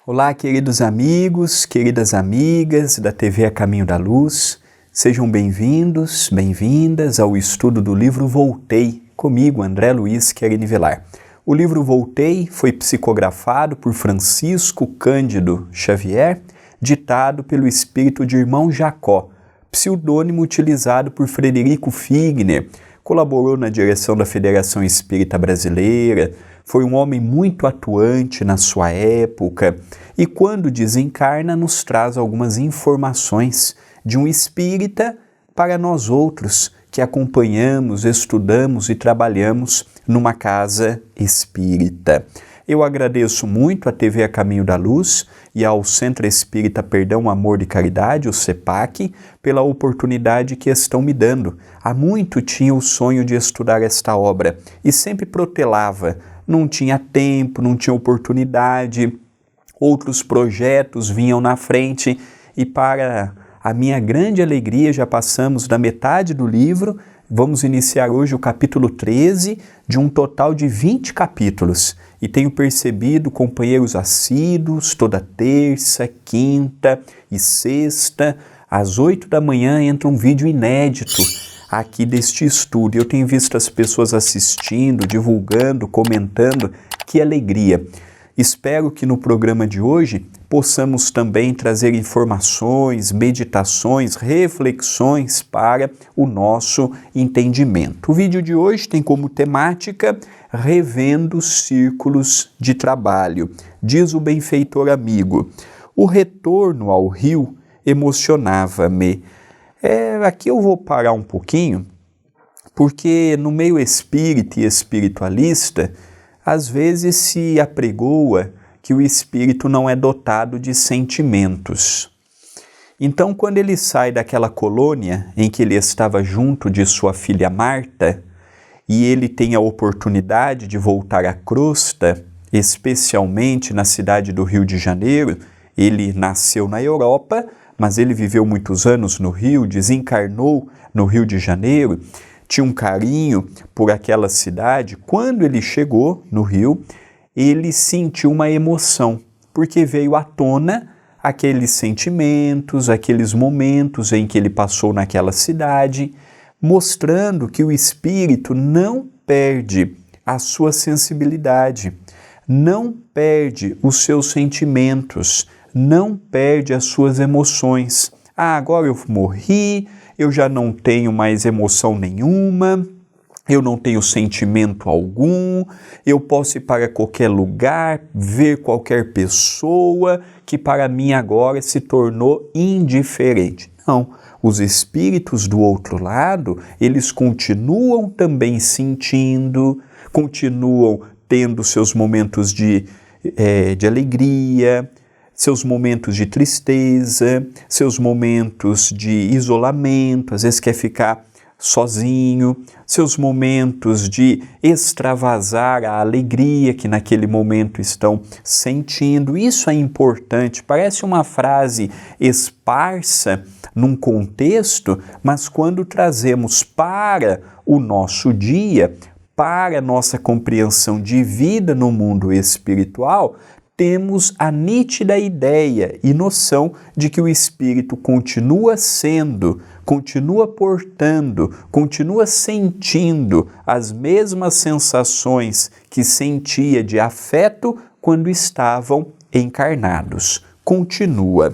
Olá, queridos amigos, queridas amigas da TV A Caminho da Luz, sejam bem-vindos, bem-vindas ao estudo do livro Voltei, comigo, André Luiz Querini Velar. O livro Voltei foi psicografado por Francisco Cândido Xavier, ditado pelo espírito de Irmão Jacó, pseudônimo utilizado por Frederico Figner, colaborou na direção da Federação Espírita Brasileira, foi um homem muito atuante na sua época e quando desencarna nos traz algumas informações de um espírita para nós outros que acompanhamos, estudamos e trabalhamos numa casa espírita. Eu agradeço muito à TV A Caminho da Luz e ao Centro Espírita Perdão, Amor e Caridade, o CEPAC, pela oportunidade que estão me dando. Há muito tinha o sonho de estudar esta obra e sempre protelava. Não tinha tempo, não tinha oportunidade, outros projetos vinham na frente e para a minha grande alegria já passamos da metade do livro, vamos iniciar hoje o capítulo 13 de um total de 20 capítulos e tenho percebido companheiros assíduos toda terça, quinta e sexta, às 8 da manhã entra um vídeo inédito aqui deste estudo. Eu tenho visto as pessoas assistindo, divulgando, comentando, que alegria. Espero que no programa de hoje possamos também trazer informações, meditações, reflexões para o nosso entendimento. O vídeo de hoje tem como temática Revendo Círculos de Trabalho. Diz o benfeitor amigo: o retorno ao rio emocionava-me. Aqui eu vou parar um pouquinho, porque no meio espírita e espiritualista, às vezes se apregoa que o espírito não é dotado de sentimentos. Então, quando ele sai daquela colônia em que ele estava junto de sua filha Marta, e ele tem a oportunidade de voltar à crosta, especialmente na cidade do Rio de Janeiro, ele nasceu na Europa, mas ele viveu muitos anos no Rio, desencarnou no Rio de Janeiro, tinha um carinho por aquela cidade. Quando ele chegou no Rio, ele sentiu uma emoção, porque veio à tona aqueles sentimentos, aqueles momentos em que ele passou naquela cidade, mostrando que o espírito não perde a sua sensibilidade, não perde os seus sentimentos, não perde as suas emoções. Agora eu morri, eu já não tenho mais emoção nenhuma, eu não tenho sentimento algum, eu posso ir para qualquer lugar, ver qualquer pessoa que para mim agora se tornou indiferente. Não, os espíritos do outro lado, eles continuam também sentindo, continuam tendo seus momentos de alegria, seus momentos de tristeza, seus momentos de isolamento, às vezes quer ficar sozinho, seus momentos de extravasar a alegria que naquele momento estão sentindo. Isso é importante, parece uma frase esparsa num contexto, mas quando trazemos para o nosso dia, para a nossa compreensão de vida no mundo espiritual, temos a nítida ideia e noção de que o espírito continua sendo, continua portando, continua sentindo as mesmas sensações que sentia de afeto quando estavam encarnados. Continua.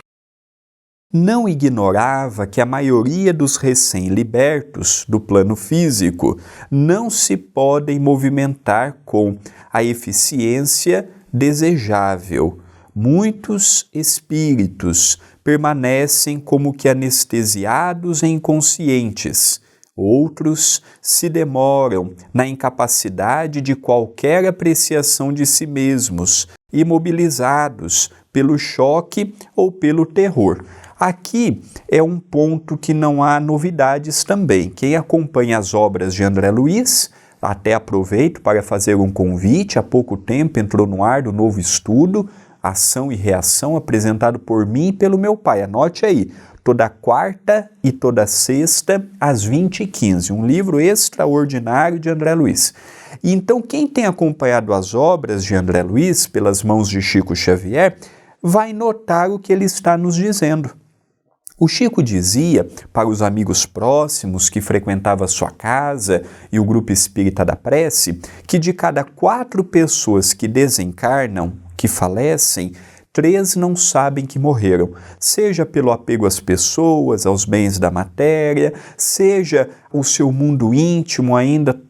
Não ignorava que a maioria dos recém-libertos do plano físico não se podem movimentar com a eficiência desejável. Muitos espíritos permanecem como que anestesiados e inconscientes. Outros se demoram na incapacidade de qualquer apreciação de si mesmos, imobilizados pelo choque ou pelo terror. Aqui é um ponto que não há novidades também. Quem acompanha as obras de André Luiz, até aproveito para fazer um convite, há pouco tempo entrou no ar do novo estudo, Ação e Reação, apresentado por mim e pelo meu pai. Anote aí, toda quarta e toda sexta, às 20h15, um livro extraordinário de André Luiz. E então, quem tem acompanhado as obras de André Luiz, pelas mãos de Chico Xavier, vai notar o que ele está nos dizendo. O Chico dizia para os amigos próximos que frequentavam a sua casa e o grupo espírita da prece, que de cada 4 pessoas que desencarnam, que falecem, 3 não sabem que morreram, seja pelo apego às pessoas, aos bens da matéria, seja o seu mundo íntimo ainda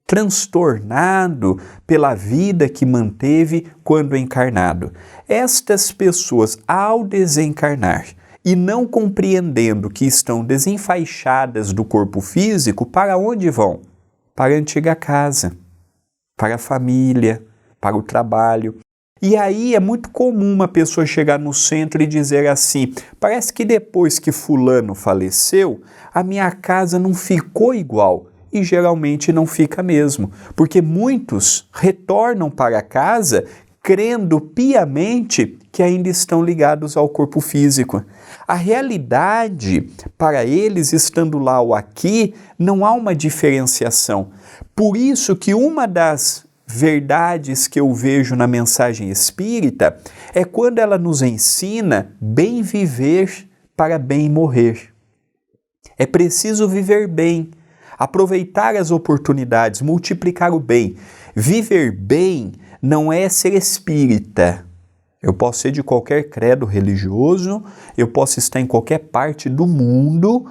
transtornado pela vida que manteve quando encarnado. Estas pessoas, ao desencarnar e não compreendendo que estão desenfaixadas do corpo físico, para onde vão? Para a antiga casa, para a família, para o trabalho. E aí é muito comum uma pessoa chegar no centro e dizer assim: parece que depois que fulano faleceu, a minha casa não ficou igual. E geralmente não fica mesmo, porque muitos retornam para casa crendo piamente que ainda estão ligados ao corpo físico. A realidade, para eles, estando lá ou aqui, não há uma diferenciação. Por isso que uma das verdades que eu vejo na mensagem espírita é quando ela nos ensina bem viver para bem morrer. É preciso viver bem, aproveitar as oportunidades, multiplicar o bem. Viver bem não é ser espírita. Eu posso ser de qualquer credo religioso, eu posso estar em qualquer parte do mundo,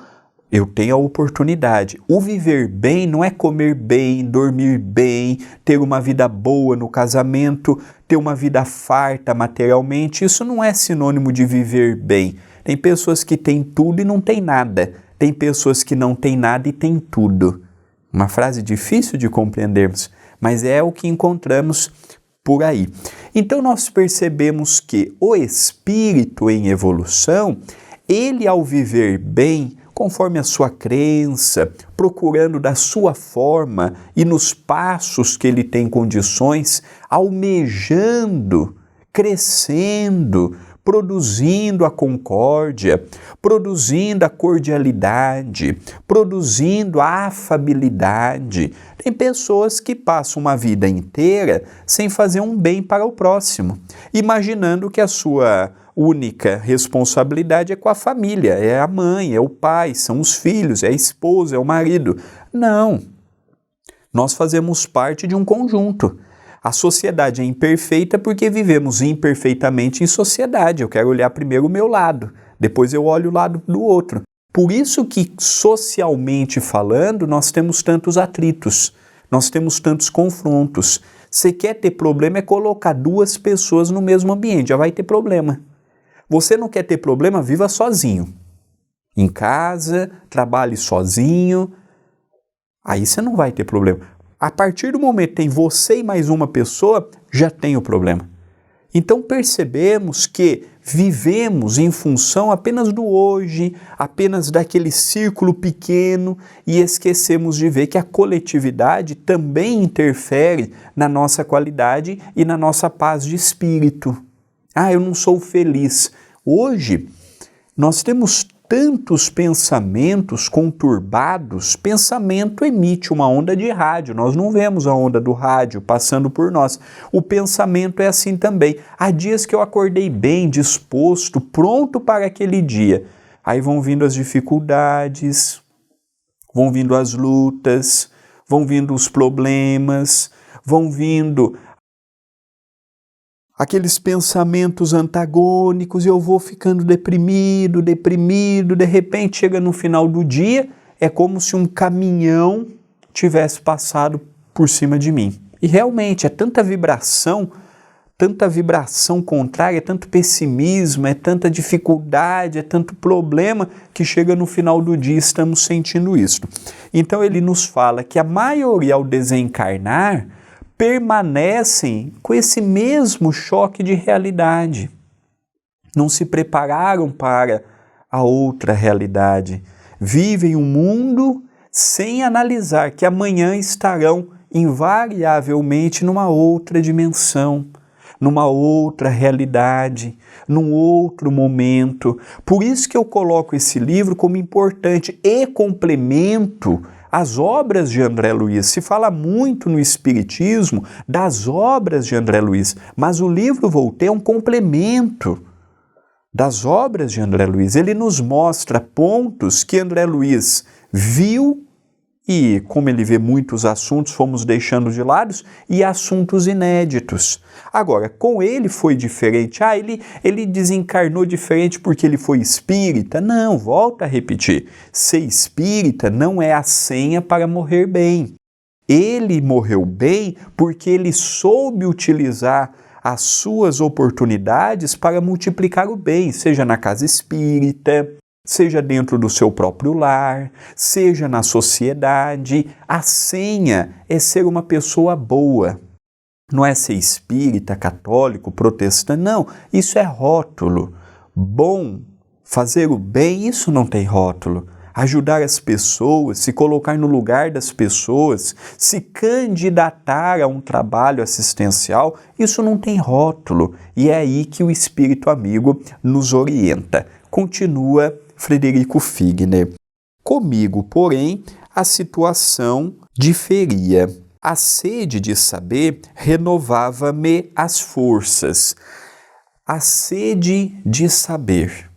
eu tenho a oportunidade. O viver bem não é comer bem, dormir bem, ter uma vida boa no casamento, ter uma vida farta materialmente. Isso não é sinônimo de viver bem. Tem pessoas que têm tudo e não têm nada. Tem pessoas que não têm nada e têm tudo. Uma frase difícil de compreendermos, mas é o que encontramos por aí. Então nós percebemos que o espírito em evolução, ele ao viver bem, conforme a sua crença, procurando da sua forma e nos passos que ele tem condições, almejando, crescendo, produzindo a concórdia, produzindo a cordialidade, produzindo a afabilidade. Tem pessoas que passam uma vida inteira sem fazer um bem para o próximo, imaginando que a sua única responsabilidade é com a família, é a mãe, é o pai, são os filhos, é a esposa, é o marido. Não, nós fazemos parte de um conjunto. A sociedade é imperfeita porque vivemos imperfeitamente em sociedade. Eu quero olhar primeiro o meu lado, depois eu olho o lado do outro. Por isso que, socialmente falando, nós temos tantos atritos, nós temos tantos confrontos. Você quer ter problema é colocar 2 pessoas no mesmo ambiente, já vai ter problema. Você não quer ter problema, viva sozinho. Em casa, trabalhe sozinho, aí você não vai ter problema. A partir do momento que tem você e mais uma pessoa, já tem o problema. Então percebemos que vivemos em função apenas do hoje, apenas daquele círculo pequeno e esquecemos de ver que a coletividade também interfere na nossa qualidade e na nossa paz de espírito. Eu não sou feliz. Hoje nós temos tantos pensamentos conturbados. Pensamento emite uma onda de rádio, nós não vemos a onda do rádio passando por nós. O pensamento é assim também. Há dias que eu acordei bem, disposto, pronto para aquele dia. Aí vão vindo as dificuldades, vão vindo as lutas, vão vindo os problemas, vão vindo aqueles pensamentos antagônicos e eu vou ficando deprimido, de repente chega no final do dia, é como se um caminhão tivesse passado por cima de mim. E realmente é tanta vibração contrária, é tanto pessimismo, é tanta dificuldade, é tanto problema que chega no final do dia estamos sentindo isso. Então ele nos fala que a maioria ao desencarnar permanecem com esse mesmo choque de realidade. não se prepararam para a outra realidade. Vivem um mundo sem analisar que amanhã estarão invariavelmente numa outra dimensão, numa outra realidade, num outro momento. Por isso que eu coloco esse livro como importante e complemento às obras de André Luiz. Se fala muito no Espiritismo das obras de André Luiz, mas o livro Voltei é um complemento das obras de André Luiz. Ele nos mostra pontos que André Luiz viu e, como ele vê muitos assuntos, fomos deixando de lado, e assuntos inéditos. Agora, com ele foi diferente. Ele desencarnou diferente porque ele foi espírita? Não, volta a repetir. Ser espírita não é a senha para morrer bem. Ele morreu bem porque ele soube utilizar as suas oportunidades para multiplicar o bem, seja na casa espírita, seja dentro do seu próprio lar, seja na sociedade. A senha é ser uma pessoa boa. Não é ser espírita, católico, protestante, não. Isso é rótulo. Bom, fazer o bem, isso não tem rótulo. Ajudar as pessoas, se colocar no lugar das pessoas, se candidatar a um trabalho assistencial, isso não tem rótulo. E é aí que o Espírito Amigo nos orienta. Continua Frederico Figner. Comigo, porém, a situação diferia. A sede de saber renovava-me as forças. A sede de saber.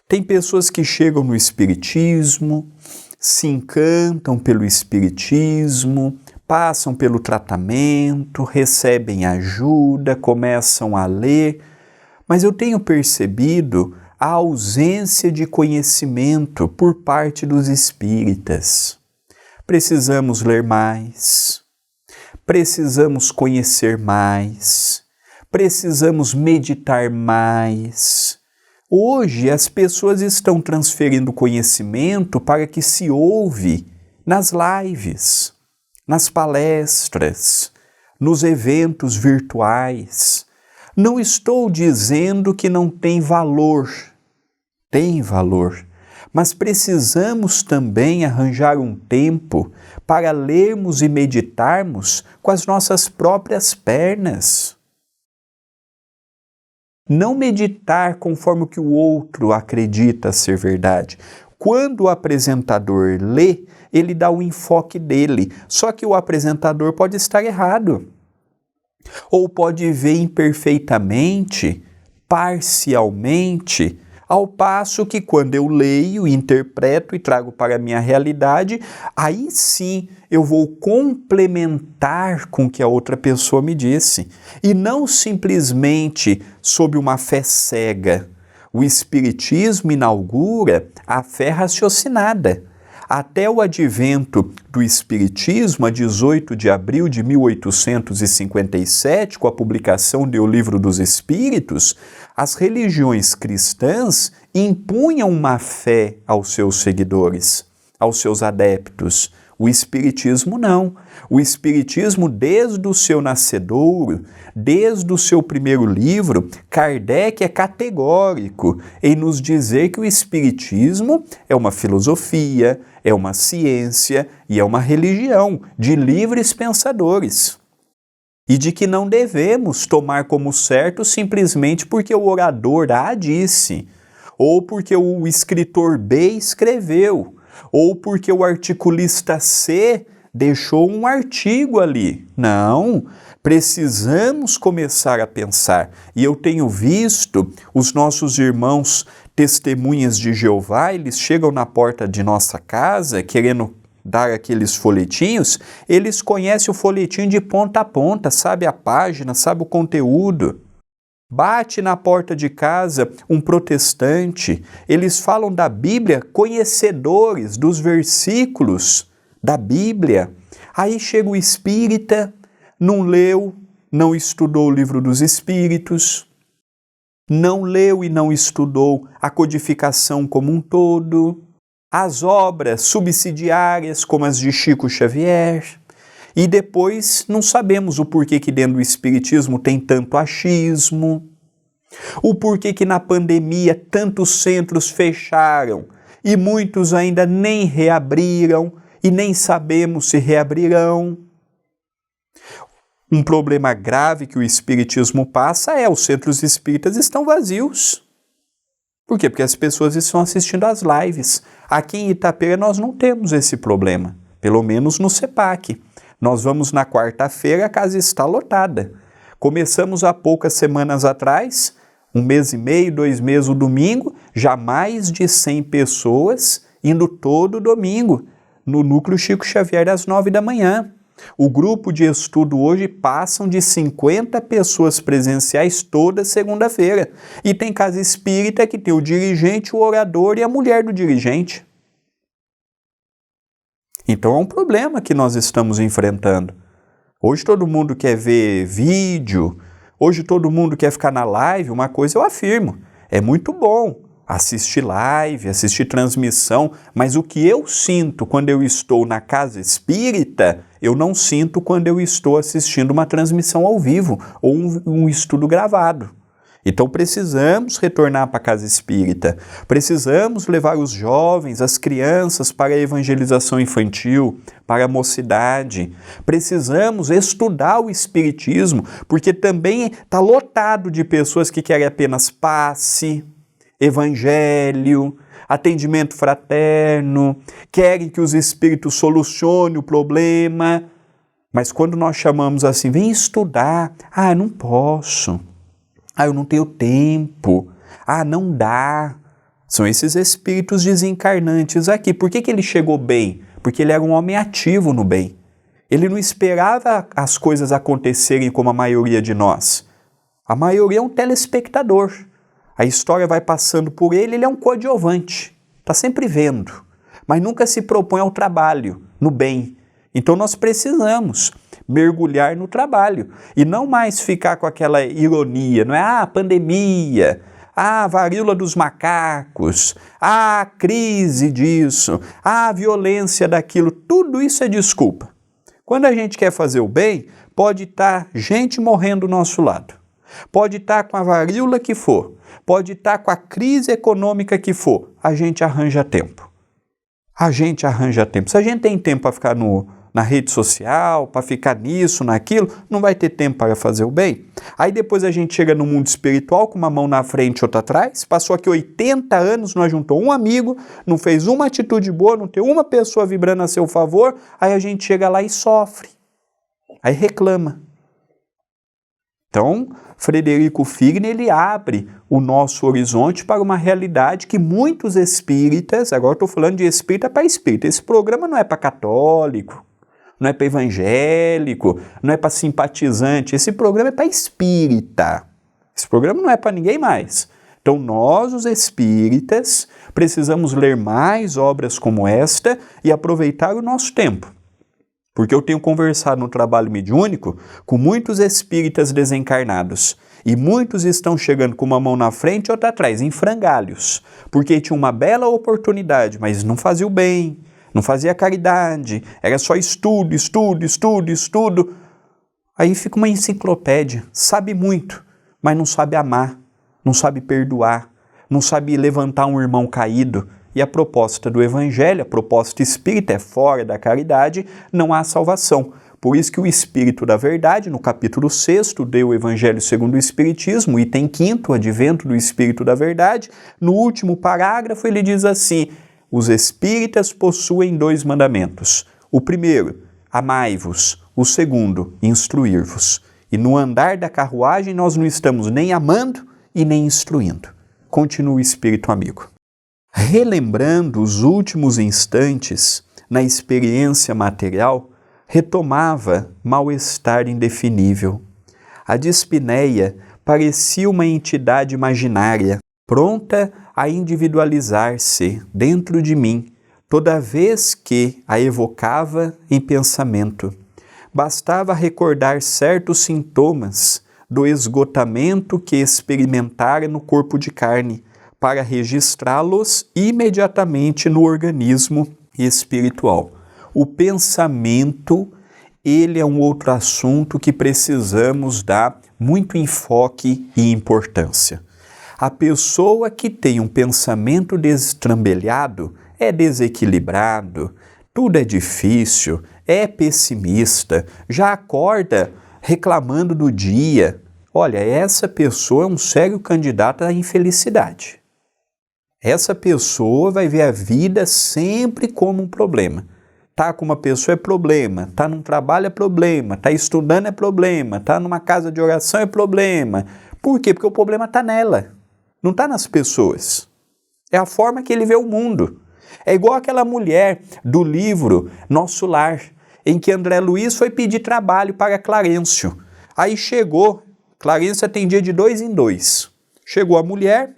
Tem pessoas que chegam no Espiritismo, se encantam pelo Espiritismo, passam pelo tratamento, recebem ajuda, começam a ler, mas eu tenho percebido a ausência de conhecimento por parte dos espíritas. Precisamos ler mais, precisamos conhecer mais, precisamos meditar mais. Hoje as pessoas estão transferindo conhecimento para que se ouve nas lives, nas palestras, nos eventos virtuais. Não estou dizendo que não tem valor. Tem valor. Mas precisamos também arranjar um tempo para lermos e meditarmos com as nossas próprias pernas. Não meditar conforme o que o outro acredita ser verdade. Quando o apresentador lê, ele dá o enfoque dele. Só que o apresentador pode estar errado. Ou pode ver imperfeitamente, parcialmente, ao passo que quando eu leio, interpreto e trago para a minha realidade, aí sim eu vou complementar com o que a outra pessoa me disse. E não simplesmente sob uma fé cega. O Espiritismo inaugura a fé raciocinada. Até o advento do Espiritismo, a 18 de abril de 1857, com a publicação do Livro dos Espíritos, as religiões cristãs impunham uma fé aos seus seguidores, aos seus adeptos. O Espiritismo não. O Espiritismo, desde o seu nascedouro, desde o seu primeiro livro, Kardec é categórico em nos dizer que o Espiritismo é uma filosofia, é uma ciência e é uma religião de livres pensadores. E de que não devemos tomar como certo simplesmente porque o orador A disse, ou porque o escritor B escreveu, ou porque o articulista C deixou um artigo ali. Não, precisamos começar a pensar. E eu tenho visto os nossos irmãos testemunhas de Jeová, eles chegam na porta de nossa casa querendo dar aqueles folhetinhos, eles conhecem o folhetinho de ponta a ponta, sabe a página, sabe o conteúdo. Bate na porta de casa um protestante, eles falam da Bíblia, conhecedores dos versículos da Bíblia. Aí chega o espírita, não leu, não estudou o Livro dos Espíritos, não leu e não estudou a codificação como um todo, as obras subsidiárias como as de Chico Xavier, e depois não sabemos o porquê que dentro do Espiritismo tem tanto achismo, O porquê que na pandemia tantos centros fecharam e muitos ainda nem reabriram e nem sabemos se reabrirão. Um problema grave que o Espiritismo passa é os centros espíritas estão vazios. Por quê? Porque as pessoas estão assistindo às lives. Aqui em Itapera nós não temos esse problema, pelo menos no CEPAC. Nós vamos na quarta-feira, a casa está lotada. Começamos há poucas semanas atrás, 1 mês e meio, 2 meses o domingo, já mais de 100 pessoas indo todo domingo no Núcleo Chico Xavier às 9 da manhã. O grupo de estudo hoje passam de 50 pessoas presenciais toda segunda-feira. E tem casa espírita que tem o dirigente, o orador e a mulher do dirigente. Então é um problema que nós estamos enfrentando. Hoje todo mundo quer ver vídeo, hoje todo mundo quer ficar na live. Uma coisa eu afirmo, é muito bom assistir live, assistir transmissão, mas o que eu sinto quando eu estou na casa espírita, eu não sinto quando eu estou assistindo uma transmissão ao vivo ou um estudo gravado. Então precisamos retornar para a casa espírita, precisamos levar os jovens, as crianças para a evangelização infantil, para a mocidade, precisamos estudar o espiritismo, porque também está lotado de pessoas que querem apenas passe, evangelho, atendimento fraterno, querem que os espíritos solucionem o problema, mas quando nós chamamos assim, vem estudar, não posso, eu não tenho tempo, não dá. São esses espíritos desencarnantes aqui. Por que ele chegou bem? Porque ele era um homem ativo no bem. Ele não esperava as coisas acontecerem como a maioria de nós. A maioria é um telespectador. A história vai passando por ele, ele é um coadjuvante. Está sempre vendo, mas nunca se propõe ao trabalho, no bem. Então nós precisamos mergulhar no trabalho e não mais ficar com aquela ironia, não é? Pandemia, varíola dos macacos, crise disso, violência daquilo, tudo isso é desculpa. Quando a gente quer fazer o bem, pode estar gente morrendo do nosso lado, pode estar com a varíola que for, pode estar com a crise econômica que for, a gente arranja tempo. A gente arranja tempo. Se a gente tem tempo para ficar na rede social, para ficar nisso, naquilo, não vai ter tempo para fazer o bem. Aí depois a gente chega no mundo espiritual com uma mão na frente e outra atrás, passou aqui 80 anos, não juntou um amigo, não fez uma atitude boa, não tem uma pessoa vibrando a seu favor, aí a gente chega lá e sofre. Aí reclama. Então, Frederico Figner, ele abre o nosso horizonte para uma realidade que muitos espíritas, agora estou falando de espírita para espírita, esse programa não é para católico, não é para evangélico, não é para simpatizante, esse programa é para espírita. Esse programa não é para ninguém mais. Então nós, os espíritas, precisamos ler mais obras como esta e aproveitar o nosso tempo. Porque eu tenho conversado no trabalho mediúnico com muitos espíritas desencarnados e muitos estão chegando com uma mão na frente e outra atrás, em frangalhos, porque tinha uma bela oportunidade, mas não fazia o bem, não fazia caridade, era só estudo, estudo, estudo, estudo. Aí fica uma enciclopédia, sabe muito, mas não sabe amar, não sabe perdoar, não sabe levantar um irmão caído. E a proposta do Evangelho, a proposta espírita é fora da caridade, não há salvação. Por isso que o Espírito da Verdade, no capítulo 6 do Evangelho segundo o Espiritismo, item 5º, o advento do Espírito da Verdade, no último parágrafo ele diz assim, os espíritas possuem 2 mandamentos. O primeiro, amai-vos. O segundo, instruir-vos. E no andar da carruagem nós não estamos nem amando e nem instruindo. Continua o Espírito amigo. Relembrando os últimos instantes na experiência material, retomava mal-estar indefinível. A dispneia parecia uma entidade imaginária, pronta a individualizar-se dentro de mim, toda vez que a evocava em pensamento. Bastava recordar certos sintomas do esgotamento que experimentara no corpo de carne, para registrá-los imediatamente no organismo espiritual. O pensamento, ele é um outro assunto que precisamos dar muito enfoque e importância. A pessoa que tem um pensamento destrambelhado é desequilibrado, tudo é difícil, é pessimista, já acorda reclamando do dia. Olha, essa pessoa é um sério candidato à infelicidade. Essa pessoa vai ver a vida sempre como um problema. Tá com uma pessoa é problema, tá num trabalho é problema, tá estudando é problema, tá numa casa de oração é problema. Por quê? Porque o problema tá nela, não tá nas pessoas. É a forma que ele vê o mundo. É igual aquela mulher do livro Nosso Lar, em que André Luiz foi pedir trabalho para Clarencio. Aí chegou, Clarencio atendia de 2 em 2. Chegou a mulher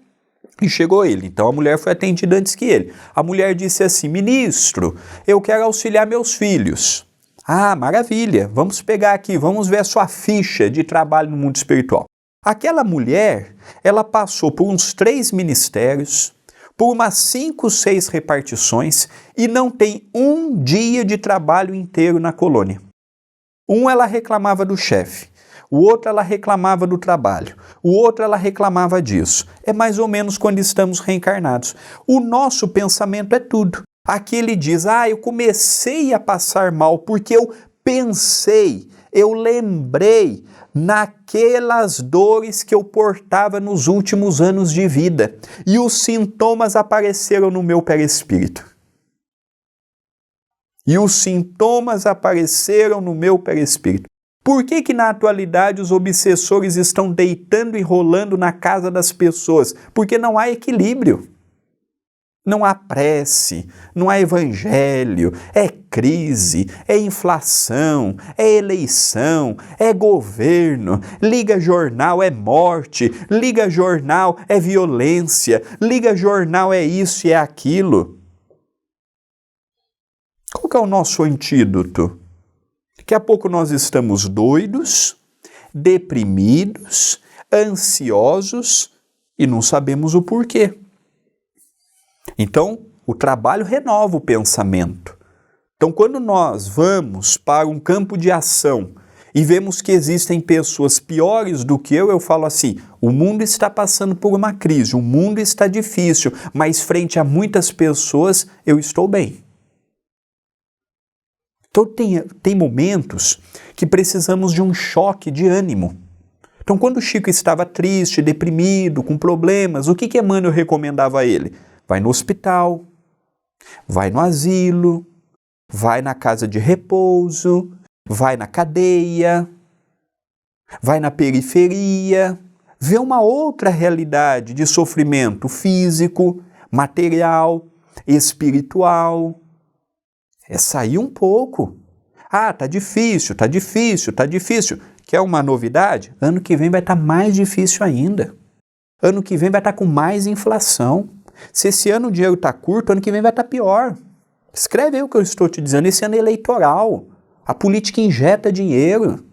e chegou ele. Então a mulher foi atendida antes que ele. A mulher disse assim: ministro, eu quero auxiliar meus filhos. Ah, maravilha, vamos pegar aqui, vamos ver a sua ficha de trabalho no mundo espiritual. Aquela mulher, ela passou por uns 3 ministérios, por umas 5, 6 repartições e não tem um dia de trabalho inteiro na colônia. Um ela reclamava do chefe, o outro ela reclamava do trabalho, o outro ela reclamava disso. É mais ou menos quando estamos reencarnados. O nosso pensamento é tudo. Aqui ele diz, eu comecei a passar mal porque eu pensei, eu lembrei naquelas dores que eu portava nos últimos anos de vida e os sintomas apareceram no meu perispírito. Por que na atualidade os obsessores estão deitando e rolando na casa das pessoas? Porque não há equilíbrio. Não há prece, não há evangelho, é crise, é inflação, é eleição, é governo, liga jornal é morte, liga jornal é violência, liga jornal é isso e é aquilo. Qual que é o nosso antídoto? Daqui a pouco nós estamos doidos, deprimidos, ansiosos e não sabemos o porquê. Então, o trabalho renova o pensamento. Então, quando nós vamos para um campo de ação e vemos que existem pessoas piores do que eu falo assim, o mundo está passando por uma crise, o mundo está difícil, mas frente a muitas pessoas eu estou bem. Então, tem momentos que precisamos de um choque de ânimo. Então, quando o Chico estava triste, deprimido, com problemas, o que Emmanuel recomendava a ele? Vai no hospital, vai no asilo, vai na casa de repouso, vai na cadeia, vai na periferia, vê uma outra realidade de sofrimento físico, material, espiritual. É sair um pouco. Tá difícil. Quer uma novidade? Ano que vem vai estar mais difícil ainda. Ano que vem vai estar com mais inflação. Se esse ano o dinheiro está curto, ano que vem vai estar pior. Escreve aí o que eu estou te dizendo. Esse ano é eleitoral. A política injeta dinheiro.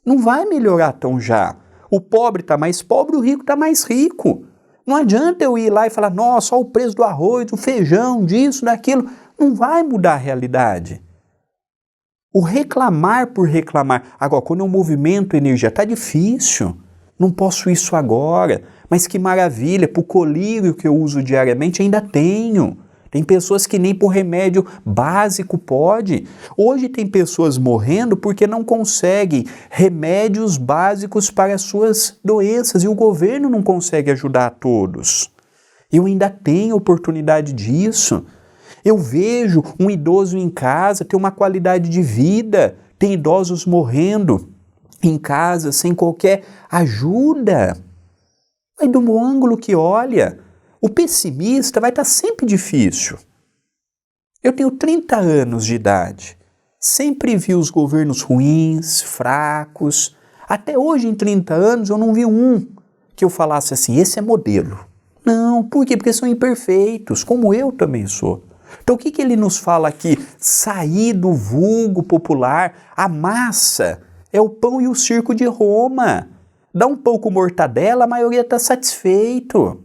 Não vai melhorar tão já. O pobre está mais pobre, o rico está mais rico. Não adianta eu ir lá e falar, nossa, olha o preço do arroz, do feijão, disso, daquilo. Não vai mudar a realidade. O reclamar por reclamar. Agora, quando eu movimento energia, está difícil. Não posso isso agora. Mas que maravilha, para o colírio que eu uso diariamente ainda tenho. Tem pessoas que nem por remédio básico pode. Hoje tem pessoas morrendo porque não conseguem remédios básicos para as suas doenças e o governo não consegue ajudar a todos. Eu ainda tenho oportunidade disso. Eu vejo um idoso em casa ter uma qualidade de vida. Tem idosos morrendo em casa sem qualquer ajuda. Vai do ângulo que olha. O pessimista vai estar sempre difícil. Eu tenho 30 anos de idade. Sempre vi os governos ruins, fracos. Até hoje, em 30 anos, eu não vi um que eu falasse assim, esse é modelo. Não, por quê? Porque são imperfeitos, como eu também sou. Então o que ele nos fala aqui? Sair do vulgo popular, a massa é o pão e o circo de Roma. Dá um pouco mortadela, a maioria está satisfeito.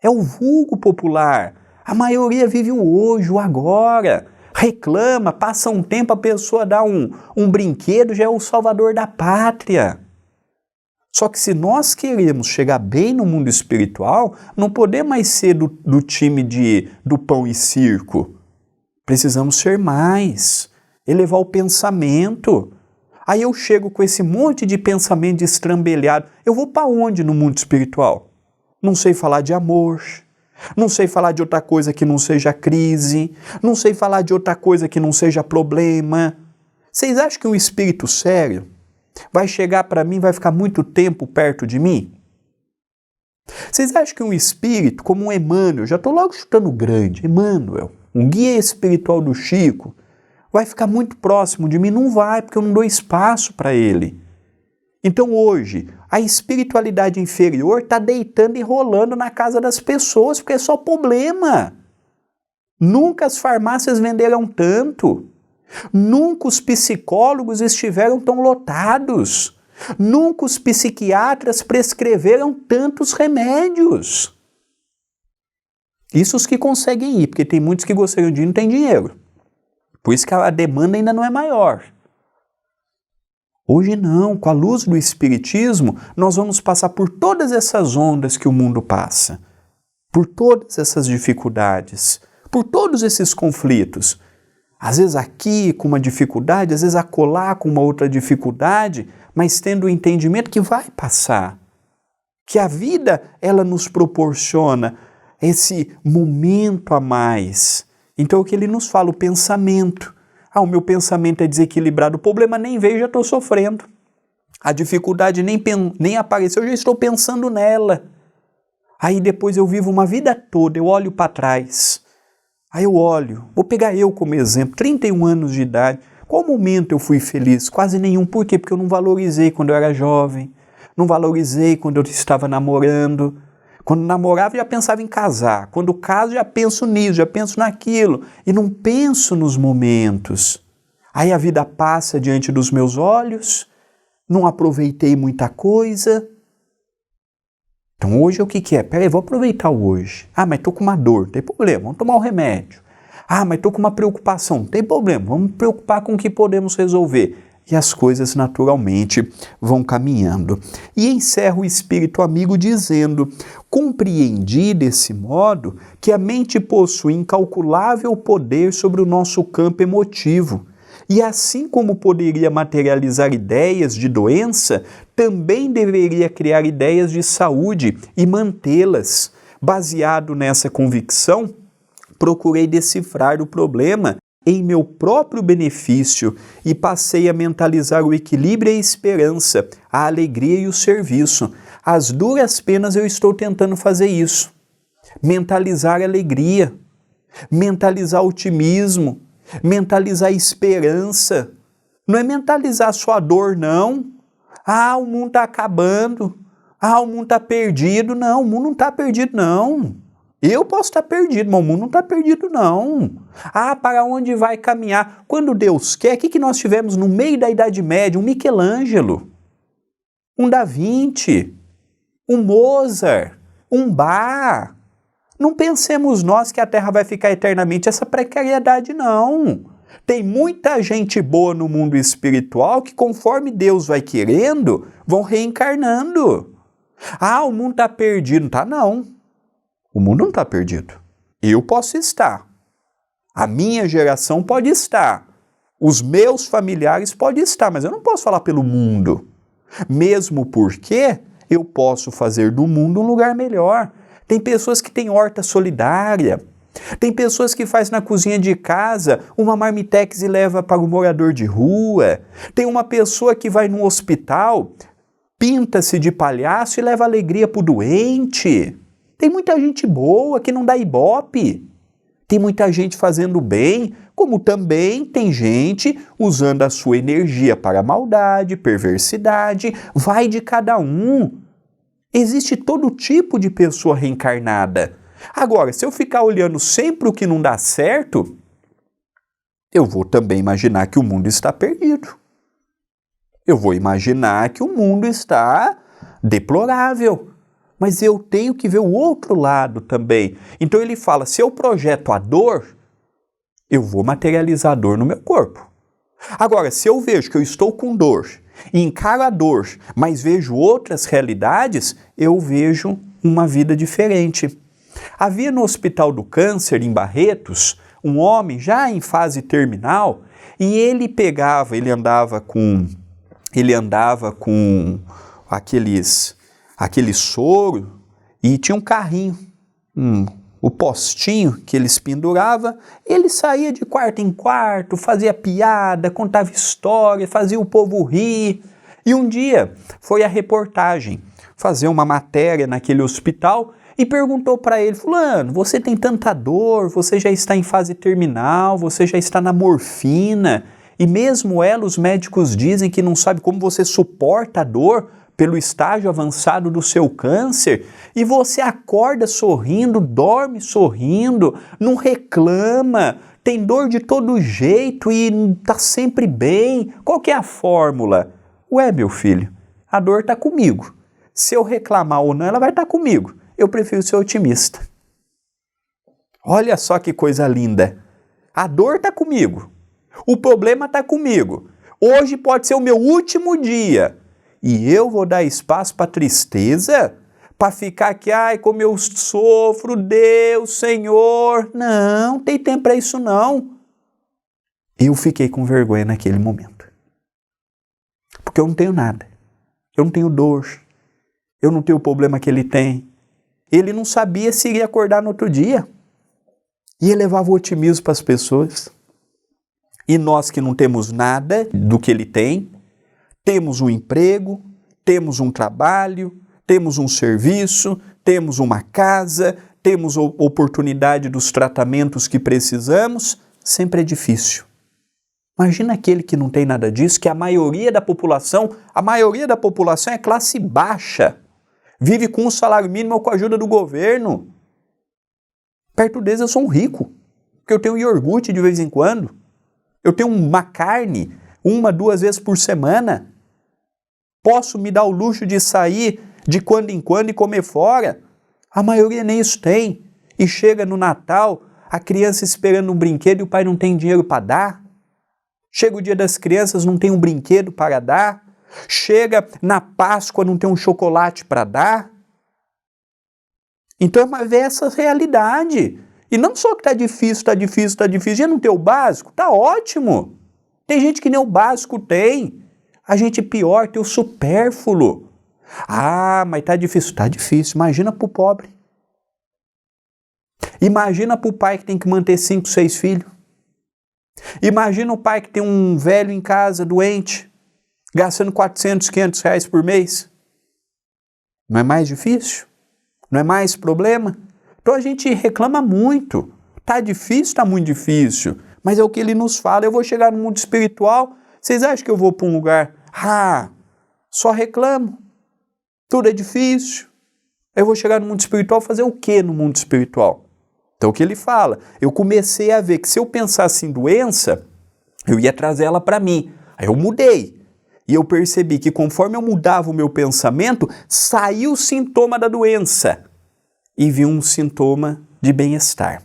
É o vulgo popular. A maioria vive o hoje, o agora. Reclama, passa um tempo, a pessoa dá um brinquedo, já é o salvador da pátria. Só que se nós queremos chegar bem no mundo espiritual, não podemos mais ser do time do pão e circo. Precisamos ser mais, elevar o pensamento. Aí eu chego com esse monte de pensamento estrambelhado. Eu vou para onde no mundo espiritual? Não sei falar de amor, não sei falar de outra coisa que não seja crise, não sei falar de outra coisa que não seja problema. Vocês acham que um espírito sério vai chegar para mim e vai ficar muito tempo perto de mim? Vocês acham que um espírito como um Emmanuel, já estou logo chutando grande, Emmanuel, um guia espiritual do Chico, vai ficar muito próximo de mim? Não vai, porque eu não dou espaço para ele. Então hoje, a espiritualidade inferior está deitando e rolando na casa das pessoas, porque é só problema. Nunca as farmácias venderam tanto. Nunca os psicólogos estiveram tão lotados. Nunca os psiquiatras prescreveram tantos remédios. Isso os que conseguem ir, porque tem muitos que gostariam de ir e não tem dinheiro. Por isso que a demanda ainda não é maior. Hoje não, com a luz do Espiritismo, nós vamos passar por todas essas ondas que o mundo passa, por todas essas dificuldades, por todos esses conflitos. Às vezes aqui com uma dificuldade, às vezes acolá com uma outra dificuldade, mas tendo o entendimento que vai passar. Que a vida, ela nos proporciona esse momento a mais. Então é o que ele nos fala, o pensamento. O meu pensamento é desequilibrado, o problema nem veio, já estou sofrendo. A dificuldade nem apareceu, eu já estou pensando nela. Aí depois eu vivo uma vida toda, eu olho para trás. Aí eu olho, vou pegar eu como exemplo, 31 anos de idade. Qual momento eu fui feliz? Quase nenhum. Por quê? Porque eu não valorizei quando eu era jovem. Não valorizei quando eu estava namorando. Quando namorava, já pensava em casar. Quando caso, já penso nisso, já penso naquilo. E não penso nos momentos. Aí a vida passa diante dos meus olhos. Não aproveitei muita coisa. Então hoje o que é? Peraí, vou aproveitar o hoje. Mas estou com uma dor, não tem problema, vamos tomar o remédio. Mas estou com uma preocupação, não tem problema, vamos preocupar com o que podemos resolver. E as coisas naturalmente vão caminhando. E encerra o Espírito Amigo dizendo: compreendi desse modo que a mente possui incalculável poder sobre o nosso campo emotivo. E assim como poderia materializar ideias de doença, também deveria criar ideias de saúde e mantê-las. Baseado nessa convicção, procurei decifrar o problema em meu próprio benefício e passei a mentalizar o equilíbrio e a esperança, a alegria e o serviço. Às duras penas eu estou tentando fazer isso. Mentalizar a alegria, mentalizar o otimismo, mentalizar a esperança. Não é mentalizar sua dor, não. O mundo está acabando. O mundo está perdido. Não, o mundo não está perdido, não. Eu posso estar perdido, mas o mundo não está perdido, não. Para onde vai caminhar? Quando Deus quer, o que nós tivemos no meio da Idade Média? Um Michelangelo, um Da Vinci, um Mozart, um Bach. Não pensemos nós que a Terra vai ficar eternamente essa precariedade, não. Tem muita gente boa no mundo espiritual que, conforme Deus vai querendo, vão reencarnando. O mundo está perdido. Não está, não. O mundo não está perdido. Eu posso estar. A minha geração pode estar. Os meus familiares podem estar, mas eu não posso falar pelo mundo. Mesmo porque eu posso fazer do mundo um lugar melhor. Tem pessoas que têm horta solidária. Tem pessoas que fazem na cozinha de casa uma marmitex e leva para o morador de rua. Tem uma pessoa que vai no hospital, pinta-se de palhaço e leva alegria para o doente. Tem muita gente boa que não dá ibope. Tem muita gente fazendo bem, como também tem gente usando a sua energia para maldade, perversidade. Vai de cada um. Existe todo tipo de pessoa reencarnada. Agora, se eu ficar olhando sempre o que não dá certo, eu vou também imaginar que o mundo está perdido. Eu vou imaginar que o mundo está deplorável. Mas eu tenho que ver o outro lado também. Então ele fala, se eu projeto a dor, eu vou materializar a dor no meu corpo. Agora, se eu vejo que eu estou com dor encaro a dor, mas vejo outras realidades, eu vejo uma vida diferente. Havia no Hospital do Câncer, em Barretos, um homem já em fase terminal, e ele andava com aquele soro, e tinha um carrinho, o postinho que eles penduravam. Ele saía de quarto em quarto, fazia piada, contava história, fazia o povo rir. E um dia foi a reportagem fazer uma matéria naquele hospital e perguntou para ele: fulano, você tem tanta dor, você já está em fase terminal, você já está na morfina, e mesmo ela, os médicos dizem que não sabe como você suporta a dor pelo estágio avançado do seu câncer, e você acorda sorrindo, dorme sorrindo, não reclama, tem dor de todo jeito e está sempre bem. Qual que é a fórmula? Ué, meu filho, a dor está comigo. Se eu reclamar ou não, ela vai estar comigo. Eu prefiro ser otimista. Olha só que coisa linda. A dor está comigo. O problema está comigo. Hoje pode ser o meu último dia. E eu vou dar espaço para tristeza? Para ficar aqui, ai, como eu sofro, Deus, Senhor. Não tem tempo para isso não. Eu fiquei com vergonha naquele momento. Porque eu não tenho nada. Eu não tenho dor. Eu não tenho o problema que ele tem. Ele não sabia se iria acordar no outro dia. E ele levava o otimismo para as pessoas. E nós que não temos nada do que ele tem, temos um emprego, temos um trabalho, temos um serviço, temos uma casa, temos oportunidade dos tratamentos que precisamos, sempre é difícil. Imagina aquele que não tem nada disso, que a maioria da população é classe baixa. Vive com um salário mínimo ou com a ajuda do governo. Perto deles eu sou um rico, porque eu tenho iogurte de vez em quando. Eu tenho uma carne, 1-2 vezes por semana. Posso me dar o luxo de sair de quando em quando e comer fora. A maioria nem isso tem. E chega no Natal, a criança esperando um brinquedo e o pai não tem dinheiro para dar. Chega o dia das crianças, não tem um brinquedo para dar. Chega na Páscoa, não tem um chocolate para dar. Então é ver essa realidade. E não só que está difícil, já não tem o básico, tá ótimo. Tem gente que nem o básico tem. A gente pior, tem o supérfluo. Ah, mas tá difícil. Imagina para o pobre. Imagina para o pai que tem que manter 5, 6 filhos. Imagina o pai que tem um velho em casa, doente, gastando 400, 500 reais por mês. Não é mais difícil? Não é mais problema? Então a gente reclama muito. Tá difícil, tá muito difícil. Mas é o que ele nos fala. Eu vou chegar no mundo espiritual, vocês acham que eu vou para um lugar, só reclamo, tudo é difícil. Eu vou chegar no mundo espiritual, fazer o que no mundo espiritual? Então o que ele fala? Eu comecei a ver que se eu pensasse em doença, eu ia trazer ela para mim. Aí eu mudei. E eu percebi que conforme eu mudava o meu pensamento, saiu o sintoma da doença. E vi um sintoma de bem-estar.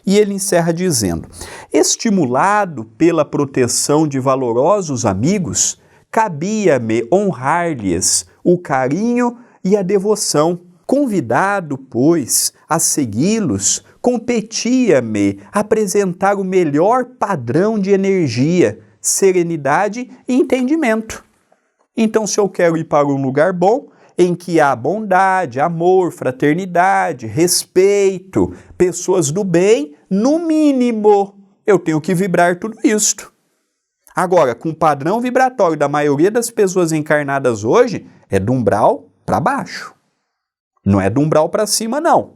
E ele encerra dizendo: estimulado pela proteção de valorosos amigos, cabia-me honrar-lhes o carinho e a devoção. Convidado, pois, a segui-los, competia-me apresentar o melhor padrão de energia, serenidade e entendimento. Então, se eu quero ir para um lugar bom, em que há bondade, amor, fraternidade, respeito, pessoas do bem, no mínimo, eu tenho que vibrar tudo isto. Agora, com o padrão vibratório da maioria das pessoas encarnadas hoje, é do umbral para baixo. Não é do umbral para cima, não.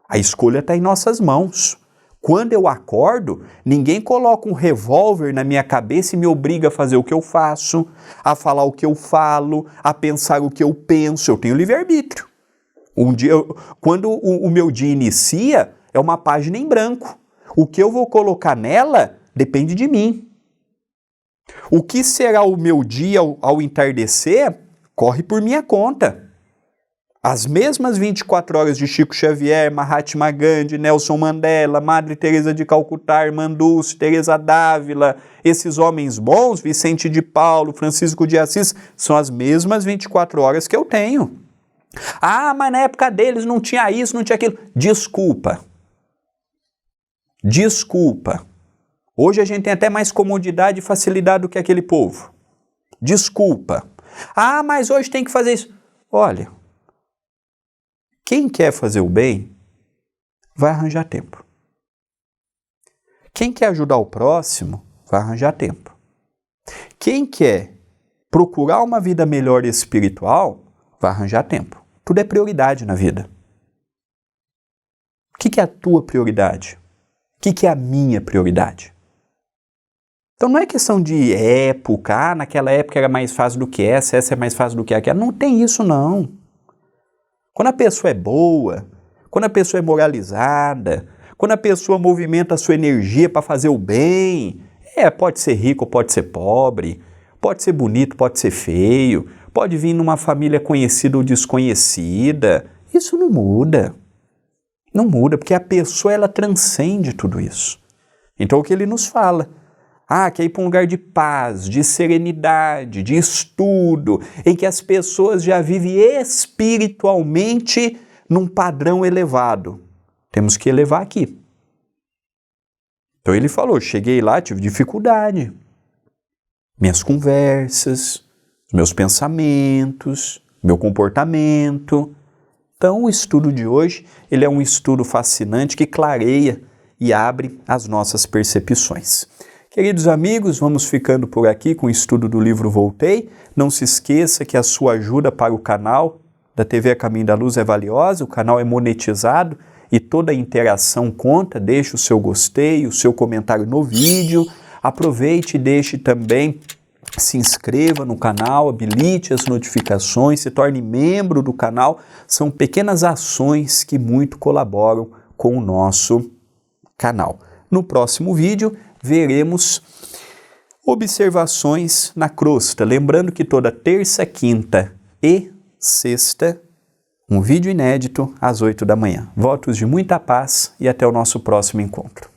A escolha está em nossas mãos. Quando eu acordo, ninguém coloca um revólver na minha cabeça e me obriga a fazer o que eu faço, a falar o que eu falo, a pensar o que eu penso. Eu tenho livre-arbítrio. Quando o meu dia inicia, é uma página em branco. O que eu vou colocar nela depende de mim. O que será o meu dia ao entardecer corre por minha conta. As mesmas 24 horas de Chico Xavier, Mahatma Gandhi, Nelson Mandela, Madre Teresa de Calcutá, Irmã Dulce, Teresa d'Ávila, esses homens bons, Vicente de Paulo, Francisco de Assis, são as mesmas 24 horas que eu tenho. Ah, mas na época deles não tinha isso, não tinha aquilo. Desculpa. Desculpa. Hoje a gente tem até mais comodidade e facilidade do que aquele povo. Desculpa. Ah, mas hoje tem que fazer isso. Olha, quem quer fazer o bem, vai arranjar tempo. Quem quer ajudar o próximo, vai arranjar tempo. Quem quer procurar uma vida melhor espiritual, vai arranjar tempo. Tudo é prioridade na vida. O que é a tua prioridade? O que é a minha prioridade? Então não é questão de época, naquela época era mais fácil do que essa é mais fácil do que aquela. Não tem isso não. Quando a pessoa é boa, quando a pessoa é moralizada, quando a pessoa movimenta a sua energia para fazer o bem, pode ser rico, pode ser pobre, pode ser bonito, pode ser feio, pode vir numa família conhecida ou desconhecida, isso não muda. Não muda, porque a pessoa ela transcende tudo isso. Então o que ele nos fala? Quer ir para um lugar de paz, de serenidade, de estudo, em que as pessoas já vivem espiritualmente num padrão elevado. Temos que elevar aqui. Então ele falou, cheguei lá, tive dificuldade. Minhas conversas, meus pensamentos, meu comportamento. Então o estudo de hoje, ele é um estudo fascinante que clareia e abre as nossas percepções. Queridos amigos, vamos ficando por aqui com o estudo do livro Voltei. Não se esqueça que a sua ajuda para o canal da TV A Caminho da Luz é valiosa, o canal é monetizado e toda a interação conta. Deixe o seu gostei, o seu comentário no vídeo. Aproveite e deixe também, se inscreva no canal, habilite as notificações, se torne membro do canal. São pequenas ações que muito colaboram com o nosso canal. No próximo vídeo, veremos observações na crosta. Lembrando que toda terça, quinta e sexta, um vídeo inédito às 8 da manhã. Votos de muita paz e até o nosso próximo encontro.